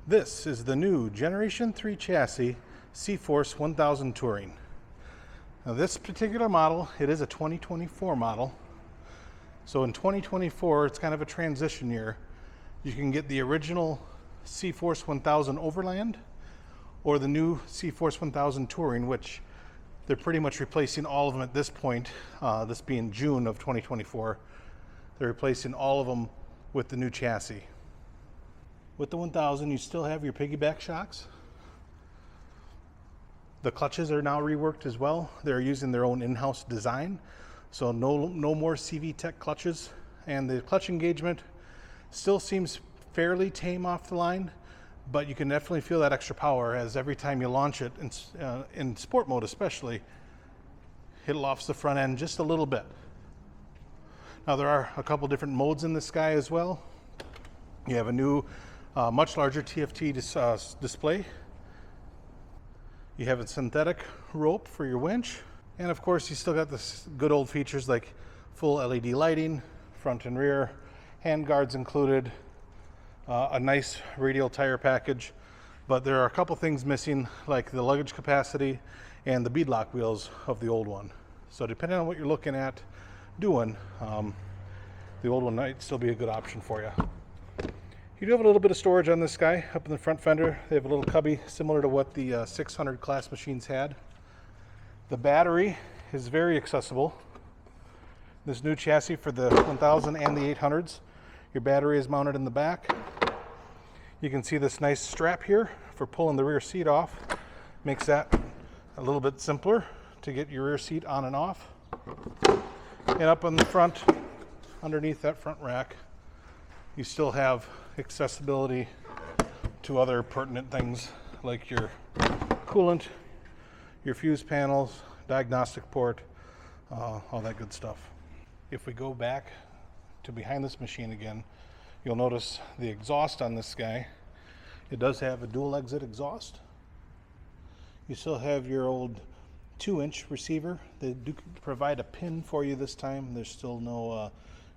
This is the new Generation 3 chassis Cforce 1000 Touring. Now this particular model, it is a 2024 model. So in 2024, it's kind of a transition year. You can get the original Cforce 1000 Overland or the new Cforce 1000 Touring, which they're pretty much replacing all of them at this point, this being June of 2024. They're replacing all of them with the new chassis. With the 1000, you still have your piggyback shocks. The clutches are now reworked as well. They're using their own in-house design. So no more CV Tech clutches. And the clutch engagement still seems fairly tame off the line, but you can definitely feel that extra power as every time you launch it, in sport mode especially, it lofts the front end just a little bit. Now there are a couple different modes in this guy as well. You have a new much larger TFT display. You have a synthetic rope for your winch. And of course, you still got the good old features like full LED lighting, front and rear, hand guards included, a nice radial tire package. But there are a couple things missing, like the luggage capacity and the beadlock wheels of the old one. So depending on what you're looking at doing, the old one might still be a good option for you. You do have a little bit of storage on this guy up in the front fender. They have a little cubby similar to what the 600 class machines had. The battery is very accessible. This new chassis for the 1000 and the 800s, your battery is mounted in the back. You can see this nice strap here for pulling the rear seat off. Makes that a little bit simpler to get your rear seat on and off. And up on the front, underneath that front rack, you still have accessibility to other pertinent things like your coolant, your fuse panels, diagnostic port, all that good stuff. If we go back to behind this machine again, you'll notice the exhaust on this guy. It does have a dual exit exhaust. You still have your old 2-inch receiver. They do provide a pin for you this time. There's still no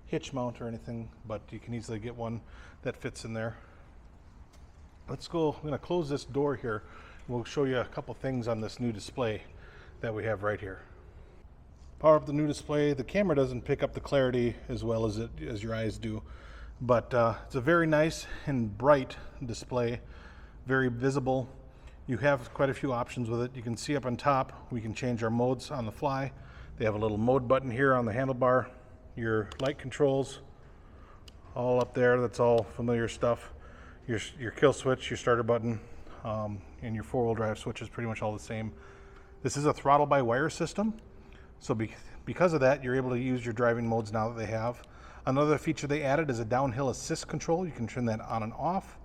hitch mount or anything, but you can easily get one that fits in there. Let's go. I'm going to close this door here. We'll show you a couple things on this new display that we have right here. Power up the new display. The camera doesn't pick up the clarity as well as your eyes do, but it's a very nice and bright display, very visible. You have quite a few options with it. You can see up on top, we can change our modes on the fly. They have a little mode button here on the handlebar. Your light controls all up there, that's all familiar stuff. Your kill switch, your starter button, and your 4-wheel drive switch is pretty much all the same. This is a throttle by wire system, so because of that, you're able to use your driving modes now that they have. Another feature they added is a downhill assist control. You can turn that on and off.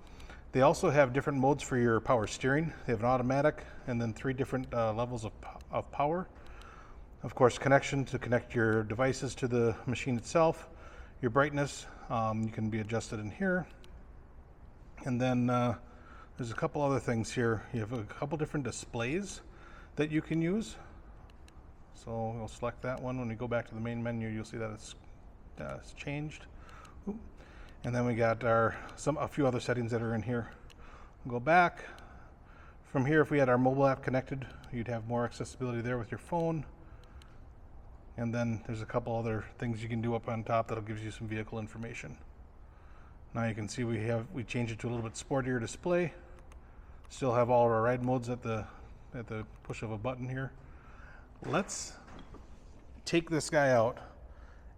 They also have different modes for your power steering. They have an automatic and then 3 different levels of power. Of course, connection to connect your devices to the machine itself. Your brightness, you can be adjusted in here. And then there's a couple other things here. You have a couple different displays that you can use. So we'll select that one. When we go back to the main menu, you'll see that it's changed. Ooh. And then we got a few other settings that are in here. We'll go back. From here, if we had our mobile app connected, you'd have more accessibility there with your phone. And then there's a couple other things you can do up on top that'll give you some vehicle information. Now you can see we changed it to a little bit sportier display. Still have all of our ride modes at the push of a button here. Let's take this guy out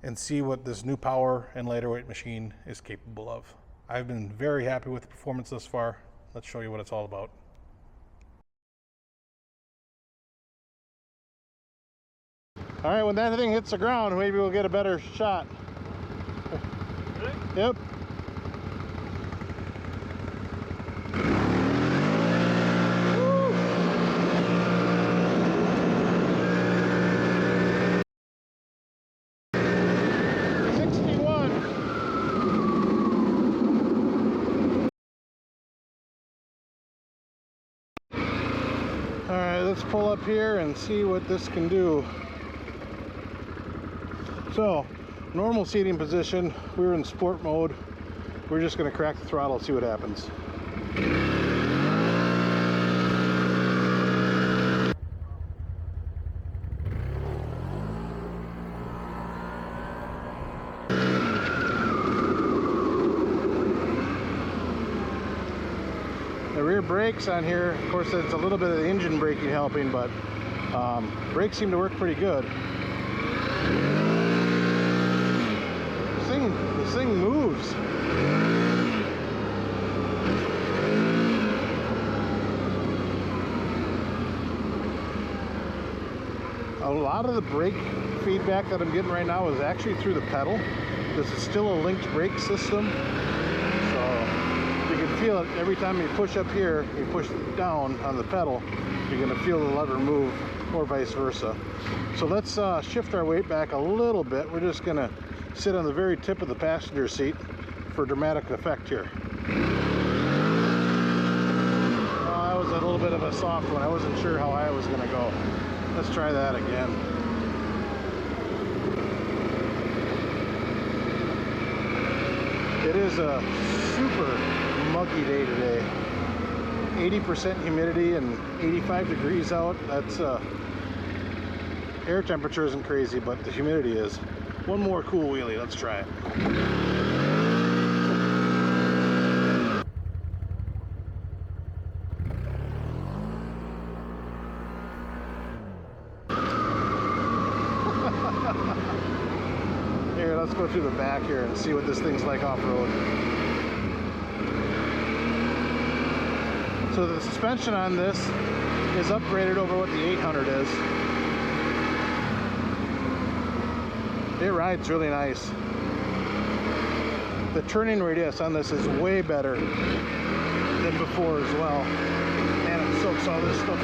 and see what this new power and lighter weight machine is capable of. I've been very happy with the performance thus far. Let's show you what it's all about. All right, when that thing hits the ground, maybe we'll get a better shot. Really? Yep. All right, let's pull up here and see what this can do. So, normal seating position, we were in sport mode. We're just going to crack the throttle, see what happens. The rear brakes on here, of course, it's a little bit of the engine braking helping, but brakes seem to work pretty good. This thing moves. A lot of the brake feedback that I'm getting right now is actually through the pedal. This is still a linked brake system, so you can feel it every time you push up here, you push down on the pedal, you're going to feel the lever move, or vice versa. So let's shift our weight back a little bit. We're just going to sit on the very tip of the passenger seat for dramatic effect here. Oh, that was a little bit of a soft one. I wasn't sure how high I was going to go. Let's try that again. It is a super muggy day today. 80% humidity and 85 degrees out. That's air temperature isn't crazy, but the humidity is. One more cool wheelie. Let's try it. Here, let's go through the back here and see what this thing's like off-road. So the suspension on this is upgraded over what the 800 is. It rides really nice. The turning radius on this is way better than before as well. And it soaks all this stuff up.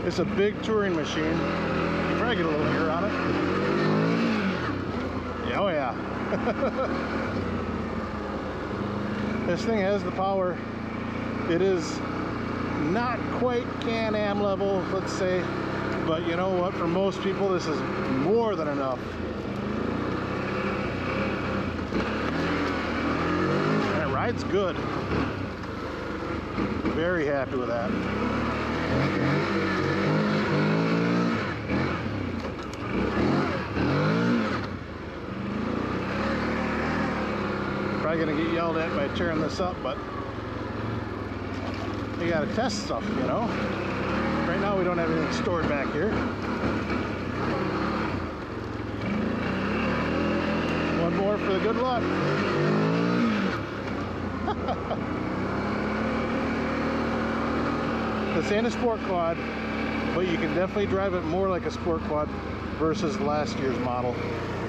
It's a big touring machine. You probably get a little air on it. Yeah, oh yeah. This thing has the power. It is not quite Can-Am level, let's say, but you know what? For most people, this is more than enough. And it rides good. Very happy with that. Probably gonna get yelled at by tearing this up, but you gotta test stuff, you know. Right now we don't have anything stored back here. One more for the good luck. This ain't a sport quad, but you can definitely drive it more like a sport quad versus last year's model,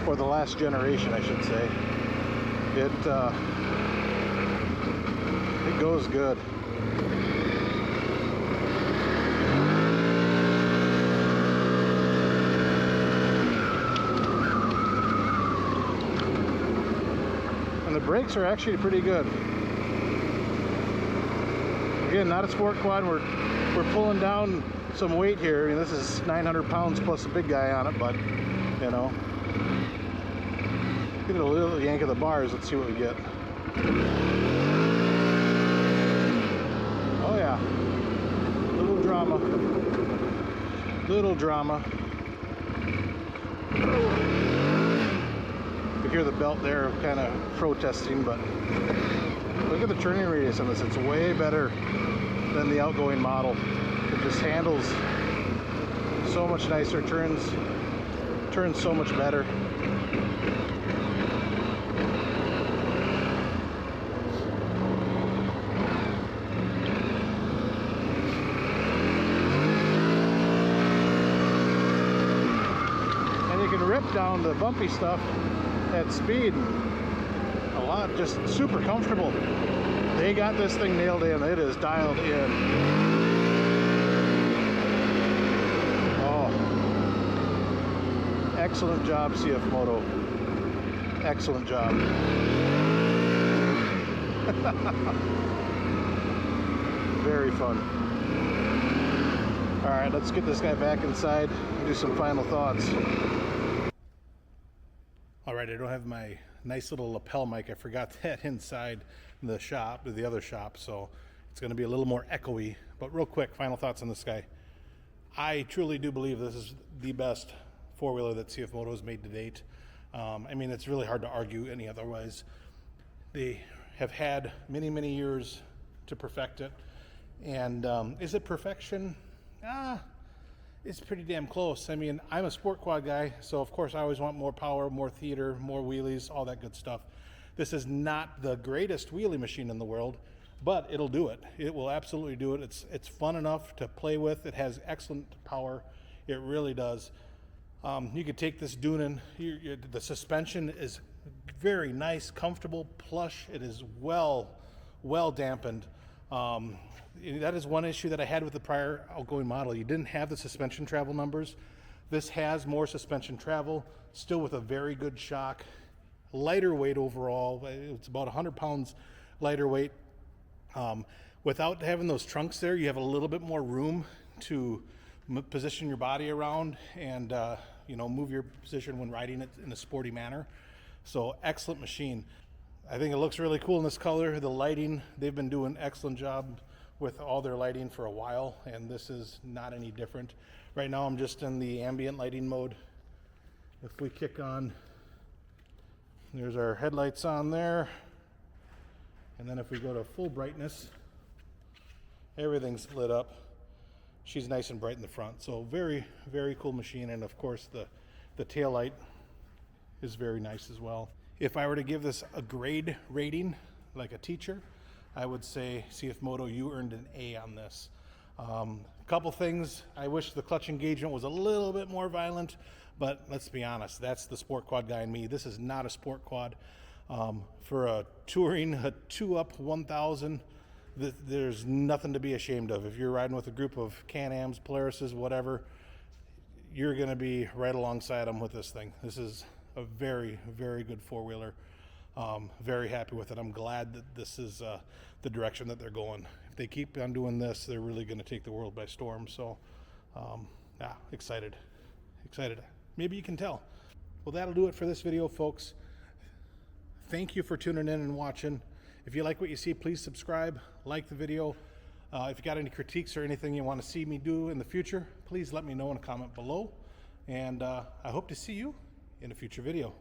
or the last generation, I should say. It goes good. And the brakes are actually pretty good. Again, not a sport quad. We're pulling down some weight here. I mean, this is 900 pounds plus a big guy on it, but you know, give it a little yank of the bars. Let's see what we get. Oh yeah, little drama, little drama. You hear the belt there kind of protesting, but look at the turning radius on this. It's way better than the outgoing model. It just handles so much nicer, turns so much better. And you can rip down the bumpy stuff at speed. A lot, just super comfortable. They got this thing nailed in. It is dialed in. Oh, excellent job, CF Moto. Excellent job. fun. All right, let's get this guy back inside and do some final thoughts. All right, I don't have my nice little lapel mic. I forgot that inside the shop, the other shop, so it's going to be a little more echoey. But real quick, final thoughts on this guy. I truly do believe this is the best four-wheeler that CF Moto has made to date. I mean, it's really hard to argue any otherwise. They have had many, many years to perfect it. And is it perfection? It's pretty damn close. I mean, I'm a sport quad guy, so of course I always want more power, more theater, more wheelies, all that good stuff. This is not the greatest wheelie machine in the world, but it'll do it. It will absolutely do it. It's fun enough to play with. It has excellent power. It really does. You could take this Dunin. The suspension is very nice, comfortable, plush. It is well dampened. That is one issue that I had with the prior outgoing model. You didn't have the suspension travel numbers. This has more suspension travel, still with a very good shock. Lighter weight overall. It's about 100 pounds lighter weight. Without having those trunks there, you have a little bit more room to position your body around and move your position when riding it in a sporty manner. So excellent machine. I think it looks really cool in this color. The lighting, they've been doing an excellent job with all their lighting for a while, and this is not any different. Right now I'm just in the ambient lighting mode. If we kick on, there's our headlights on there. And then if we go to full brightness, everything's lit up. She's nice and bright in the front. So very, very cool machine. And of course the tail light is very nice as well. If I were to give this a grade rating, like a teacher, I would say, CF Moto, you earned an A on this. A couple things, I wish the clutch engagement was a little bit more violent, but let's be honest, that's the sport quad guy in me. This is not a sport quad. For a touring, a 2-up 1000, there's nothing to be ashamed of. If you're riding with a group of Can-Ams, Polarises, whatever, you're gonna be right alongside them with this thing. This is a very, very good four-wheeler. Very happy with it. I'm glad that this is the direction that they're going. If they keep on doing this, they're really going to take the world by storm. So, excited. Maybe you can tell. Well, that'll do it for this video, folks. Thank you for tuning in and watching. If you like what you see, please subscribe, like the video. If you got any critiques or anything you want to see me do in the future, please let me know in a comment below. And I hope to see you in a future video.